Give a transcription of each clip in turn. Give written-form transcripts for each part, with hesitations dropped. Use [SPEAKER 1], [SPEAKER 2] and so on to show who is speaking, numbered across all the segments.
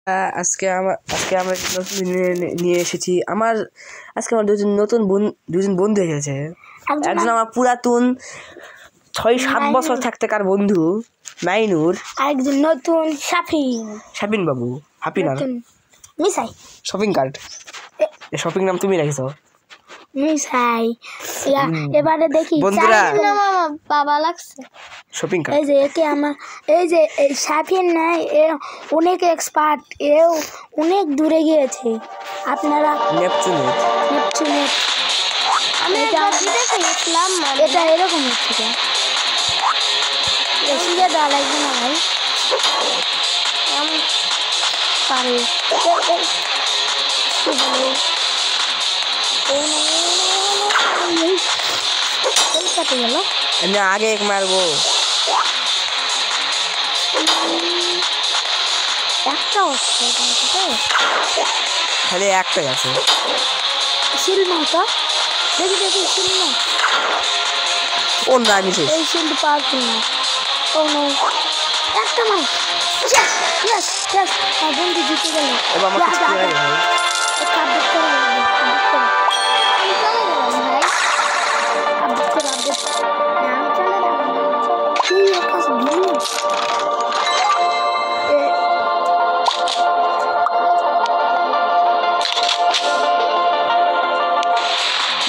[SPEAKER 1] আজকে আমরা নতুন নিয়ে এসেছি। আজকে আমার দুজন বন্ধু এসেছে। একজন আমার পুরাতন 6-7 বছর থাকতেকার বন্ধু মাইনুর,
[SPEAKER 2] আরেকজন নতুন
[SPEAKER 1] শাফিন বাবু। হাপিনা
[SPEAKER 2] মিসাই
[SPEAKER 1] শপিং কার্ট, শপিং নাম তুমি রাখিস
[SPEAKER 2] মিসাই। এবারে দেখি
[SPEAKER 1] বন্ধুরা,
[SPEAKER 2] বাবা লাগছে
[SPEAKER 1] শপিং কার্ট।
[SPEAKER 2] এই যে একে আমার এই যে শাফিন নাই, এ অনেক এক্সপার্ট, এও অনেক দূরে গিয়েছে। আপনারা
[SPEAKER 1] নেপচুনে
[SPEAKER 2] আমি এটা এরকম হচ্ছে শিখে দেওয়া লাগবে না ভাই, আমি পারি। কাটে গেল,
[SPEAKER 1] আমি আগে এক মারবো।
[SPEAKER 2] একটা হচ্ছে
[SPEAKER 1] খালি একটাই আছে।
[SPEAKER 2] শিল্ড তো দেখি শিল্ড না,
[SPEAKER 1] ও না আমি শেষ।
[SPEAKER 2] এই শিল্ড পাওয়ারফুল না। ও নো, একটা না। ইয়েস আমার বন্ধু জিতে গেল।
[SPEAKER 1] এবার আমার কিছু করে ভাই।
[SPEAKER 2] আপডেট করে আমি চলে গেলাম ভাই। আপডেট করে আমি চলে গেলাম। তুই একটা ভিউ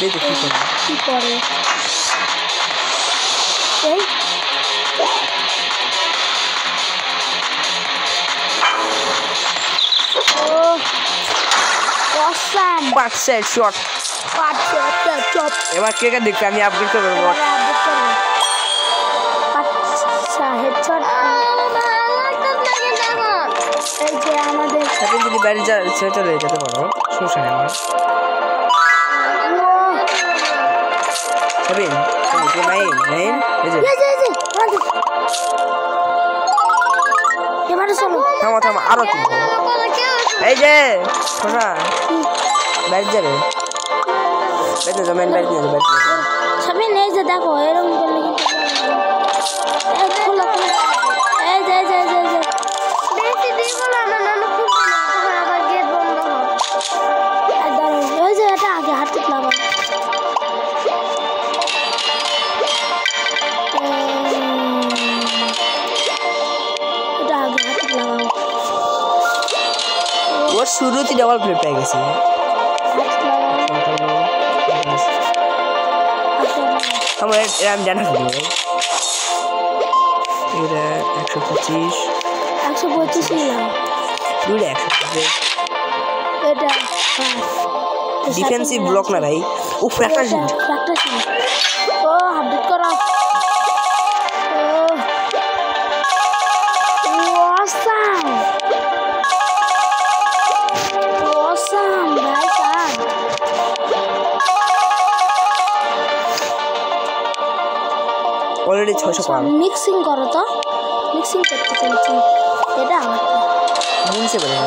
[SPEAKER 1] দেখতে কি করে
[SPEAKER 2] এই awesome
[SPEAKER 1] পাঁচশো শট। এবার কে কে দেখতে আমি আপডেট করে দেবো।
[SPEAKER 2] আচ্ছা হেডশট। এই যে আমাদের
[SPEAKER 1] শাফিন যদি বাড়ি চলে যেতে পারো, সমস্যা নেই আমার। শাফিন মাইন এই যে
[SPEAKER 2] এবারে চলো
[SPEAKER 1] থামো আরো কি এই যে শোনা বাড়ি যাবে, বাড়ি জমেন বাড়ি যাবে।
[SPEAKER 2] শাফিন এই যে দেখো এরকম করলে কিন্তু এই যে বেশি দিব না খুব আবার গেট বন্ধ হয়। ওই যে এটা আগে হাতে লাগাও। এটা আগে হাতে লাগাও।
[SPEAKER 1] ও শুরুতে ডাবল প্লেট পেয়ে গেছে। আমার আমি জানা করি এটা 125 দুইটা 125।
[SPEAKER 2] এটা
[SPEAKER 1] ডিফেন্সিভ ব্লক না ভাই। উফ একটা শিল্ড।
[SPEAKER 2] ও আপডেট করো। awesome ভাই স্যার।
[SPEAKER 1] অলরেডি 600 পার।
[SPEAKER 2] মিক্সিং করো তো, মিক্সিং করতে চলছি। এটা আমার
[SPEAKER 1] মুনসে বলে না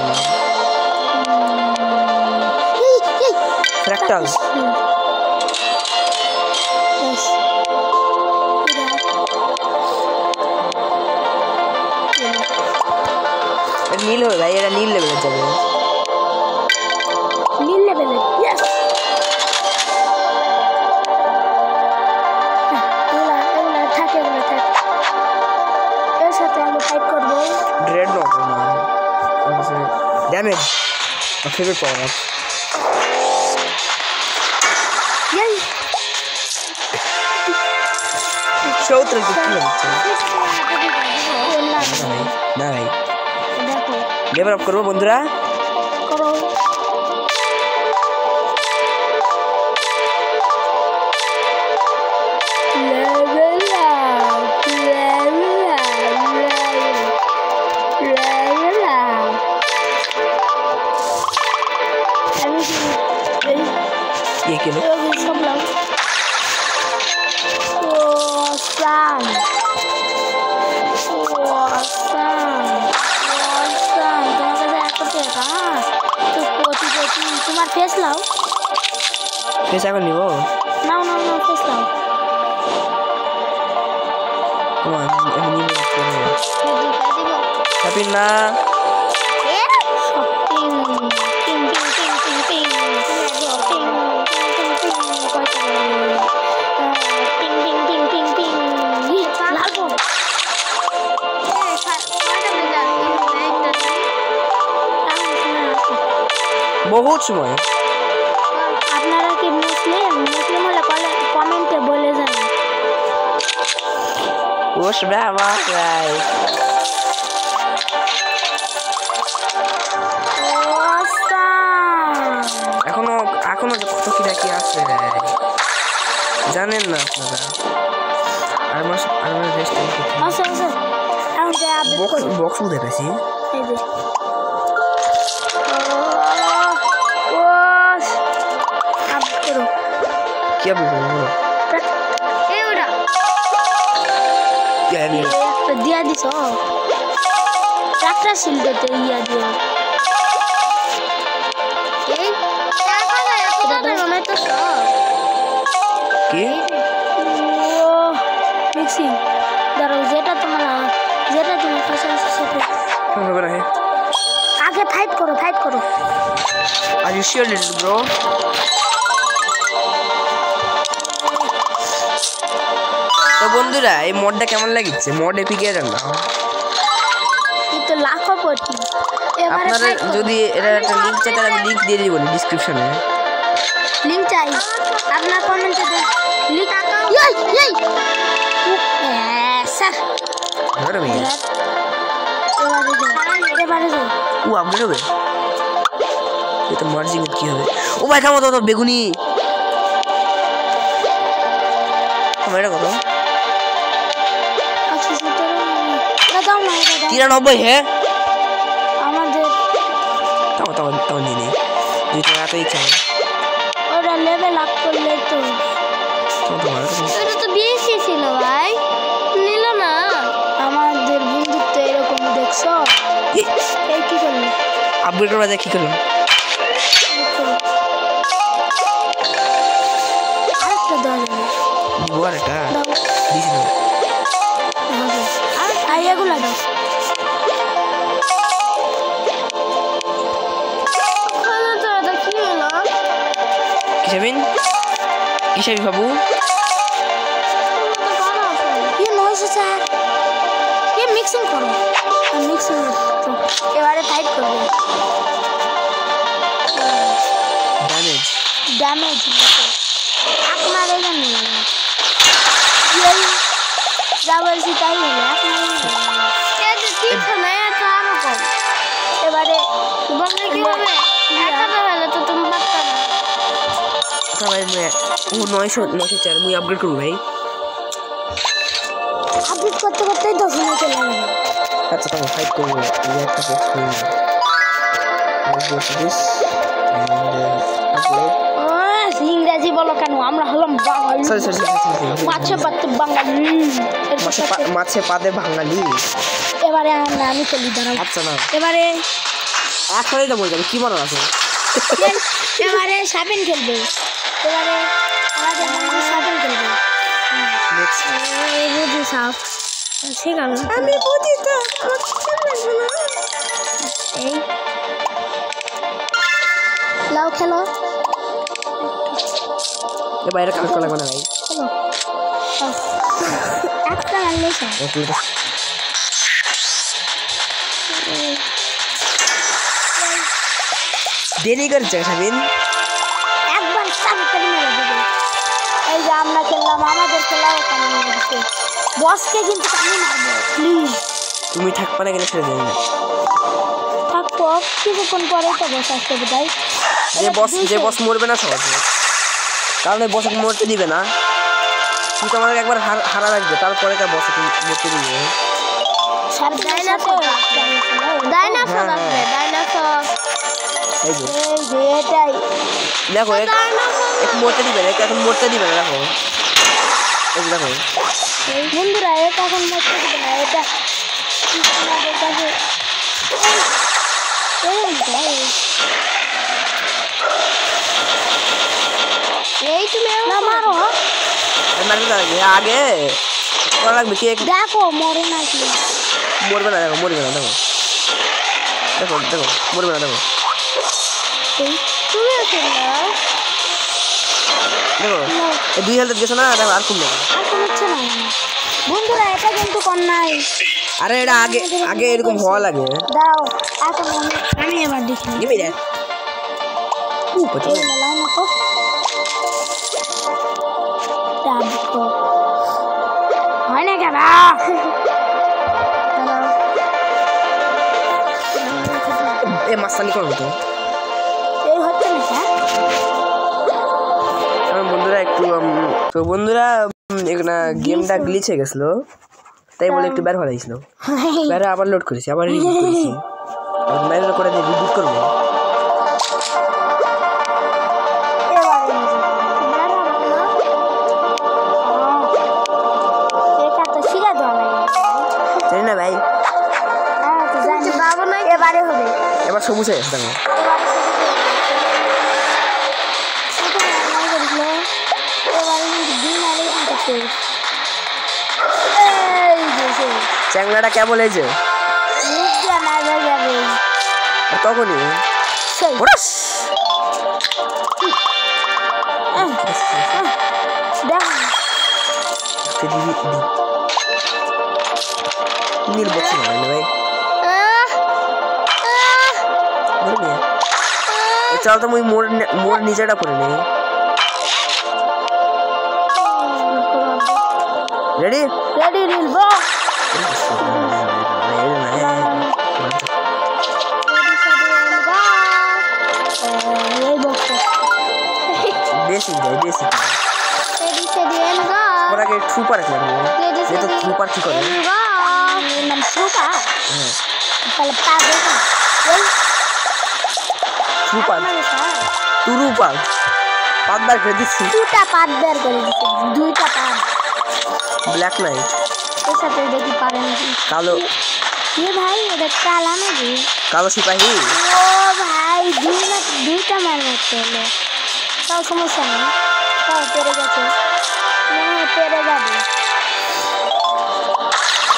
[SPEAKER 1] ফ্র্যাক্টাল। নীল হবে ভাই, এটা নীল লেভেলে যাবে।
[SPEAKER 2] নীল লেভেলে ইয়েস। এগুলা থাক এর সাথে আমি ফাইট করবো।
[SPEAKER 1] ড্রেড নট ড্যামেজ আমার ফেভারিট পাওয়ার। সৌত্র কি হচ্ছে না ভাই।
[SPEAKER 2] দেখো
[SPEAKER 1] লেভেল আপ করবো বন্ধুরা।
[SPEAKER 2] করো তোমার ফেস লাও।
[SPEAKER 1] ফেস এখন নিব
[SPEAKER 2] নাও ফেস লাও।
[SPEAKER 1] Come on, I'm leaving it for you. Happy na. বহুত সময়।
[SPEAKER 2] আপনারা কি মুসলিম হলে কমেন্টে বলে যান।
[SPEAKER 1] ওস বাবা ভাই এখনো কত কি আছে জানেন না আপনারা। আর রেস্ট বক্স উঠে পেয়েছি। কি
[SPEAKER 2] দিয়া দিছ একটা শিল্ডতে ইয়া দিয়ে
[SPEAKER 1] কি
[SPEAKER 2] মিক্সিং দাঁড়াও যেটা তোমার কাছে আছে সেটা
[SPEAKER 1] হবে না।
[SPEAKER 2] আগে ফাইট করো
[SPEAKER 1] are you sure little bro? তো বন্ধুরা এই মডটা কেমন লাগিচ্ছে? মড এপিকে না
[SPEAKER 2] কিন্তু লাখো কোটি।
[SPEAKER 1] আপনারা যদি এটা একটা লিংক চাই তাহলে আমি লিংক দিয়ে দিব ডেসক্রিপশনে।
[SPEAKER 2] লিংক চাই আপনার কমেন্টে দেন লিংক। স্যার
[SPEAKER 1] আরে ভাই
[SPEAKER 2] এবারে যাও
[SPEAKER 1] ও আপডেট হবে। এটা মার্জিং কি হবে? ও ভাই থামো তো বেগুনি আমার কত 93 হ্যাঁ
[SPEAKER 2] আমাদের
[SPEAKER 1] তাও নিয়ে যদি তোমার এত ইচ্ছা হয়
[SPEAKER 2] ওরা লেভেল আপ করলে তো এটা তো বেশি ছিল ভাই নিল না। আমাদের বন্ধুত্ব এরকম দেখছো। এই কি করলো
[SPEAKER 1] আপগ্রেড করা যায় কি করলাম?
[SPEAKER 2] আরেকটা দাও
[SPEAKER 1] আরেকটা দিস না
[SPEAKER 2] আর এগুলা দাও।
[SPEAKER 1] কিসাবি বাবু
[SPEAKER 2] মিক্সিং করো এবারে ফাইট করবে। ড্যামেজ আপনার যা বলছি তাই হলো। এবারে তো তুমি পারতা না।
[SPEAKER 1] ভাই 904 মুই আপগ্রেড করব ভাই।
[SPEAKER 2] আপগ্রেড করতেই 10 মিনিট চলে যাবে।
[SPEAKER 1] আচ্ছা তাহলে ফাইট করব। এই একটা বক্স করব।
[SPEAKER 2] ইংরেজি বলো কেন? আমরা হলাম বাঙালি। মাছে
[SPEAKER 1] পাতে বাঙালি।
[SPEAKER 2] এবারে আমি চলি দাঁড়াও।
[SPEAKER 1] আচ্ছা না
[SPEAKER 2] এবারে
[SPEAKER 1] একবারেই তো বলতে কি মনে আছে?
[SPEAKER 2] এবারে সাবিন খেলবে। এবারে আমাদের বন্ধু সাবিন খেলবে। বুঝি সাপ শেখালো আমি বুঝি তো এই লাও খেলো
[SPEAKER 1] এ বাইরে কাজ করা লাগবে না ভাই।
[SPEAKER 2] খেলো একটা আনলে
[SPEAKER 1] দেরি করছে সাবিন
[SPEAKER 2] একবার সাবধানে মেরে দেবে। এই যে আমরা খেললাম আমাদের খেলাও কেমন লাগছে। বসকে কিন্তু আমি মারবো প্লিজ।
[SPEAKER 1] তুমি থাকবা না গেলে ছেড়ে দেবে না।
[SPEAKER 2] থাকবো কিছুক্ষণ পরে তো বস আসতে বোঝাই।
[SPEAKER 1] যে বস মরবে না সহজে কারণ এই বসকে মরতে দিবে না। কিন্তু আমাকে একবার হারা লাগবে তারপরে তার বসকে মরতে দিবে।
[SPEAKER 2] এটাই
[SPEAKER 1] দেখো একটু মরতে দিবে না এখন মরতে দিবে না। দেখো এই দেখো
[SPEAKER 2] বন্ধুরা এটা এখন মরতে দিবে না। এটা এই তুমি মারো
[SPEAKER 1] আগে করা লাগবে কি
[SPEAKER 2] দেখো মরে না কি
[SPEAKER 1] মরবে না। দেখো মরবে না। দেখো দেখো দেখো মরবে না। দেখো দেখো এই 2 হেলথ গেছে না। দেখো আর কমবে না।
[SPEAKER 2] বন্ধুরা এটা কিন্তু কম নাই।
[SPEAKER 1] আরে এটা আগে এরকম হওয়া লাগে।
[SPEAKER 2] দাও এখন আমি এবার দেখি মেলাও না তো ডাবকো হয় না কেন
[SPEAKER 1] এ মাস্তানি করবো তো
[SPEAKER 2] এই হচ্ছে না
[SPEAKER 1] আমার বন্ধুরা একটু তো বন্ধুরা এখানে গেমটা গ্লিচ হয়ে গেছিলো তাই বলে একটু বের হয়ে গেছিল বের আবার লোড করেছি আবার রিবুট করেছি মেরে করে দিয়ে রিবুট করবো জানি না ভাই
[SPEAKER 2] এবারে হবে
[SPEAKER 1] এবার সবুজ হয়ে গেছে দেখো চ্যাংলাটা কেমন হয়েছে তখনই নীল বক্স না ভাই চল তো মুই মোর নিচেটা করে নেই রেডি
[SPEAKER 2] রেডি নিলবো
[SPEAKER 1] বেসিক দেয় বেসিক ওরা কে ট্রুপার খেলে ये तो ট্রুপার কি করে
[SPEAKER 2] নাম ট্রুপার
[SPEAKER 1] হ্যাঁ
[SPEAKER 2] তাহলে পাবে ওই
[SPEAKER 1] ট্রুপার ট্রুপার পাঁচবার করে দিচ্ছি
[SPEAKER 2] দুটা পাত বের করে দিচ্ছে দুইটা পাত
[SPEAKER 1] ব্ল্যাক নাইট
[SPEAKER 2] এর সাথে দেখি পারে নাকি
[SPEAKER 1] কালো
[SPEAKER 2] ये भाई এটা কালা নাকি
[SPEAKER 1] কালো সিপাহী
[SPEAKER 2] ও ভাই দুইটা মার মারতে হলো তাও সমস্যা নেই তাও পেরে গেছে পেরে যাবে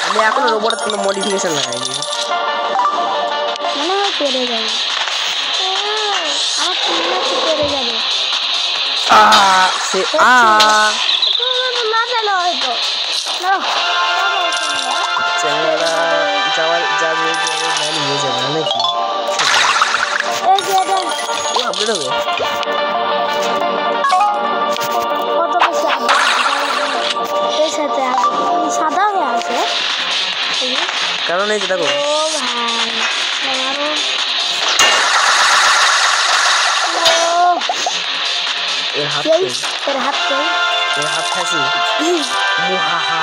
[SPEAKER 1] আমি এখনো রোবটের কোনো মডিফিকেশন লাগাইনি
[SPEAKER 2] মনে হয় পেরে যাবে আমার মনে হচ্ছে পেরে যাবে
[SPEAKER 1] সে
[SPEAKER 2] না গেল হয়তো না
[SPEAKER 1] চ্যাংড়া যাওয়ার যাবে ম্যান নিয়ে যাবে না নাকি
[SPEAKER 2] এই যে এটা
[SPEAKER 1] ও আপডেট হবে
[SPEAKER 2] কত বেশি এর সাথে সাদা হয়ে আছে
[SPEAKER 1] কারণ এই যে দেখো
[SPEAKER 2] ও ভাই আমারও
[SPEAKER 1] এর হাত
[SPEAKER 2] এর হাত
[SPEAKER 1] এর হাত খাসি মুহাহা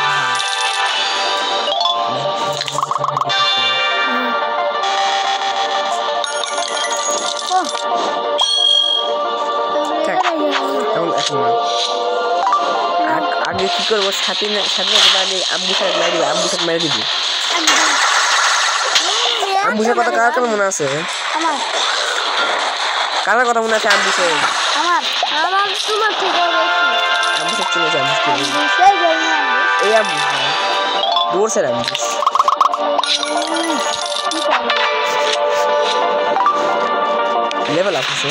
[SPEAKER 1] আগে কি করবো সাথে আম্বুসাক মেরে দিবি আম্বুসার কথা কার কথা মনে আছে কার কথা মনে আছে আম্বুসাক
[SPEAKER 2] তোমার ঠিক হবে
[SPEAKER 1] আম্বুসাক চিনেছে এই আম্বুস দৌড়ছে আম্বুস লেভেল আপ আছে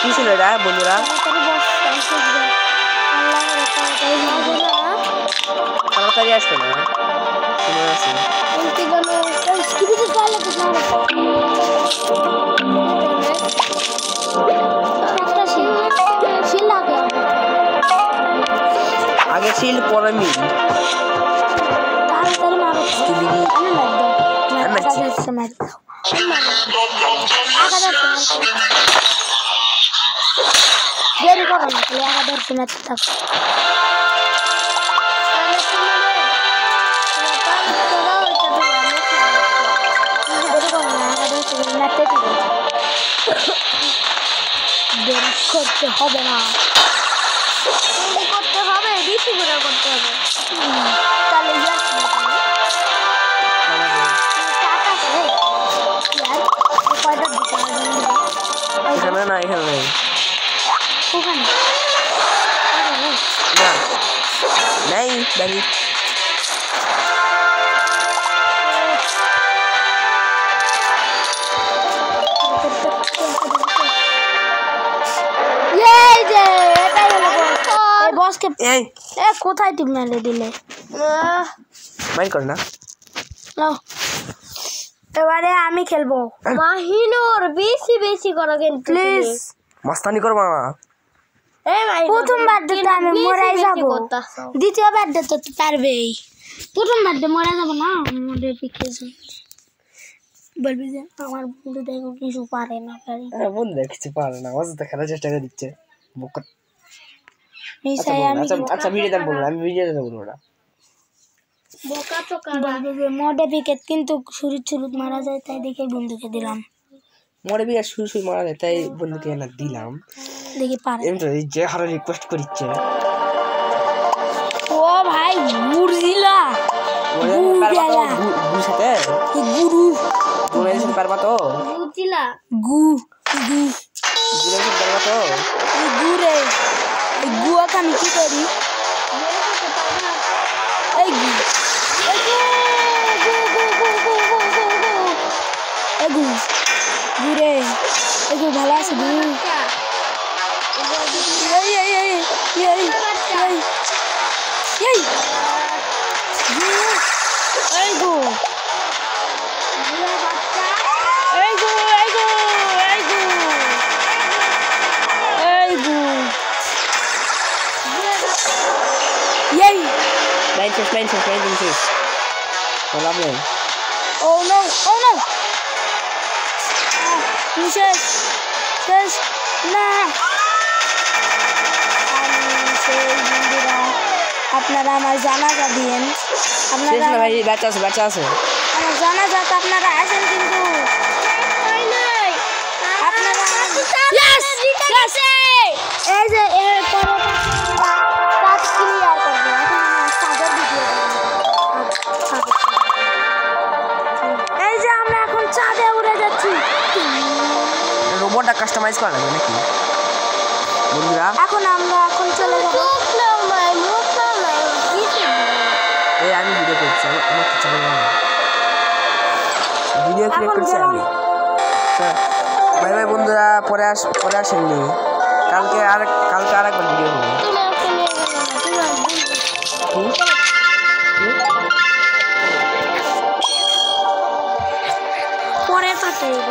[SPEAKER 1] কি ছিল এটা বন্ধুরা তাড়াতাড়ি আসবে না মনে আছে আগে শিল্ড পরে মিল
[SPEAKER 2] দেরি করো না খালি 1000 মিনিট থাক দেরি করতে হবে না করতে হবে বেশি করে করতে হবে তাহলে
[SPEAKER 1] এখানে না এখানে নেই
[SPEAKER 2] ওখানে
[SPEAKER 1] না নেই ব্যাগি
[SPEAKER 2] বসকে কোথায় টিপ মেলে দিলে
[SPEAKER 1] মাইন্ড কর না
[SPEAKER 2] এবারে আমি খেলবো। মাহিনুর বেশি বেশি করো কিন্তু প্লিজ।
[SPEAKER 1] মাস্তানি করবা না।
[SPEAKER 2] প্রথম বার্থডেতে আমি মরে যাব, দ্বিতীয় বার্থডেতে তো পারবেই। প্রথম বার্থডে মরে যাব না, মরে পিকেছে বলবি যে আমার বন্ধু দেখো কিছু পারে না।
[SPEAKER 1] বন্ধু কিছু পারে না, অযথা খেলার চেষ্টা করে দিচ্ছে। আচ্ছা ভিডিওতে বলবো, আমি ভিডিওতে বলবো না।
[SPEAKER 2] মডিফিকেট কিন্তু শুরু মারা যায়, তাই দেখে বন্ধুকে দিলাম।
[SPEAKER 1] মডিফিকেট শুরু মারা যায়, তাই বন্ধুকে না দিলাম।
[SPEAKER 2] দেখি পারে
[SPEAKER 1] যে হারে রিকোয়েস্ট করছে।
[SPEAKER 2] ও ভাই গুরজিলা
[SPEAKER 1] গুরুর সাথে
[SPEAKER 2] গুরু
[SPEAKER 1] গুরু পারবা তো?
[SPEAKER 2] গুরজিলা গু গু
[SPEAKER 1] গুরু পারবা তো?
[SPEAKER 2] গুরে গুয়াকে আমি কি করি? এই গু এগু গুরে এগু ভালো আছে গু। এই এই এই এই এই এই এই গু এই গু এই গু এই গু এই গু এই
[SPEAKER 1] লাইন শেষ বললাম না।
[SPEAKER 2] Oh no! Oh no! শেষ না। আপনারা আমার জানাজা দিয়েন। আপনারা
[SPEAKER 1] বাচ্চা আছে
[SPEAKER 2] আমার জানাজাতে আপনারা আসেন কিন্তু আপনারা এই যে এরপর কাজ ক্লিয়ার করবো। এখন ভিডিও এই যে আমরা এখন চাঁদে উড়ে যাচ্ছি।
[SPEAKER 1] রোবটটা কাস্টমাইজ করা যাবে নাকি বন্ধুরা?
[SPEAKER 2] এখন আমরা চলে যাব।
[SPEAKER 1] এই আমি ভিডিও করছি, আমার কিছু বলবো না। ভিডিও ক্লিক করছি আমি। বাই বাই বন্ধুরা, পরে আসেননি। কালকে আরেকবার ভিডিও হবে।
[SPEAKER 2] পরে পাঠাইব।